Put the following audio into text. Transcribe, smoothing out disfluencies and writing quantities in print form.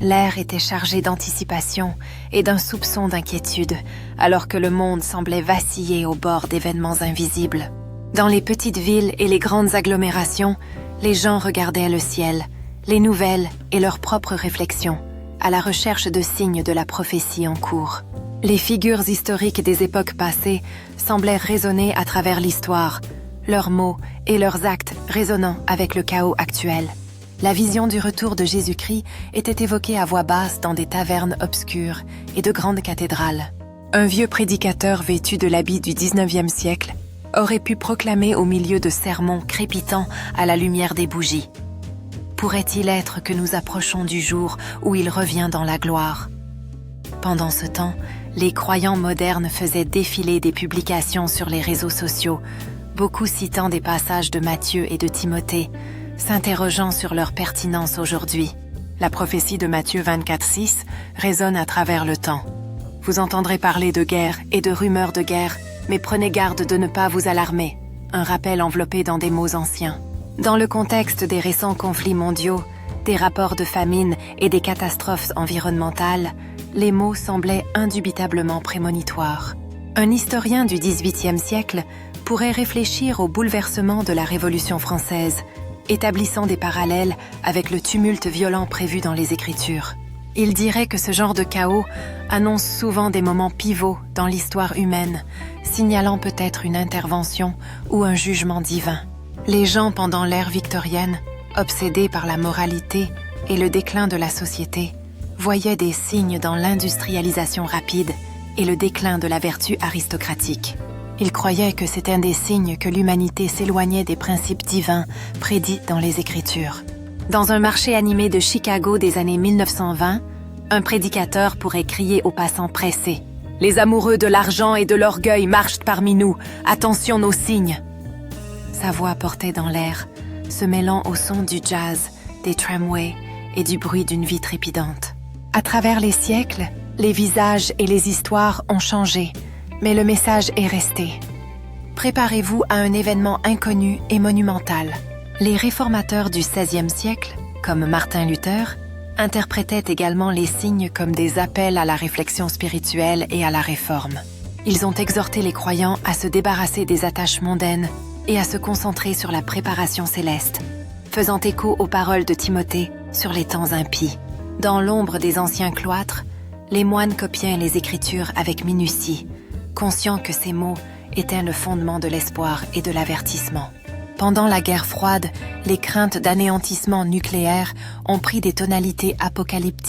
L'air était chargé d'anticipation et d'un soupçon d'inquiétude, alors que le monde semblait vaciller au bord d'événements invisibles. Dans les petites villes et les grandes agglomérations, les gens regardaient le ciel, les nouvelles et leurs propres réflexions, à la recherche de signes de la prophétie en cours. Les figures historiques des époques passées semblaient résonner à travers l'histoire, leurs mots et leurs actes résonnant avec le chaos actuel. La vision du retour de Jésus-Christ était évoquée à voix basse dans des tavernes obscures et de grandes cathédrales. Un vieux prédicateur vêtu de l'habit du 19e siècle aurait pu proclamer au milieu de sermons crépitants à la lumière des bougies. Pourrait-il être que nous approchons du jour où il revient dans la gloire? Pendant ce temps, les croyants modernes faisaient défiler des publications sur les réseaux sociaux, beaucoup citant des passages de Matthieu et de Timothée, s'interrogeant sur leur pertinence aujourd'hui. La prophétie de Matthieu 24:6 résonne à travers le temps. Vous entendrez parler de guerre et de rumeurs de guerre, mais prenez garde de ne pas vous alarmer. Un rappel enveloppé dans des mots anciens. Dans le contexte des récents conflits mondiaux, des rapports de famine et des catastrophes environnementales, les mots semblaient indubitablement prémonitoires. Un historien du XVIIIe siècle pourrait réfléchir au bouleversement de la Révolution française, établissant des parallèles avec le tumulte violent prévu dans les Écritures. Il dirait que ce genre de chaos annonce souvent des moments pivots dans l'histoire humaine, signalant peut-être une intervention ou un jugement divin. Les gens pendant l'ère victorienne, obsédés par la moralité et le déclin de la société, voyaient des signes dans l'industrialisation rapide et le déclin de la vertu aristocratique. Ils croyaient que c'était un des signes que l'humanité s'éloignait des principes divins prédits dans les Écritures. Dans un marché animé de Chicago des années 1920, un prédicateur pourrait crier aux passants pressés « Les amoureux de l'argent et de l'orgueil marchent parmi nous, attention nos signes !» Sa voix portait dans l'air, se mêlant au son du jazz, des tramways et du bruit d'une vie trépidante. À travers les siècles, les visages et les histoires ont changé, mais le message est resté. Préparez-vous à un événement inconnu et monumental. Les réformateurs du XVIe siècle, comme Martin Luther, interprétaient également les signes comme des appels à la réflexion spirituelle et à la réforme. Ils ont exhorté les croyants à se débarrasser des attaches mondaines et à se concentrer sur la préparation céleste, faisant écho aux paroles de Timothée sur les temps impies. Dans l'ombre des anciens cloîtres, les moines copiaient les Écritures avec minutie, conscients que ces mots étaient le fondement de l'espoir et de l'avertissement. Pendant la guerre froide, les craintes d'anéantissement nucléaire ont pris des tonalités apocalyptiques.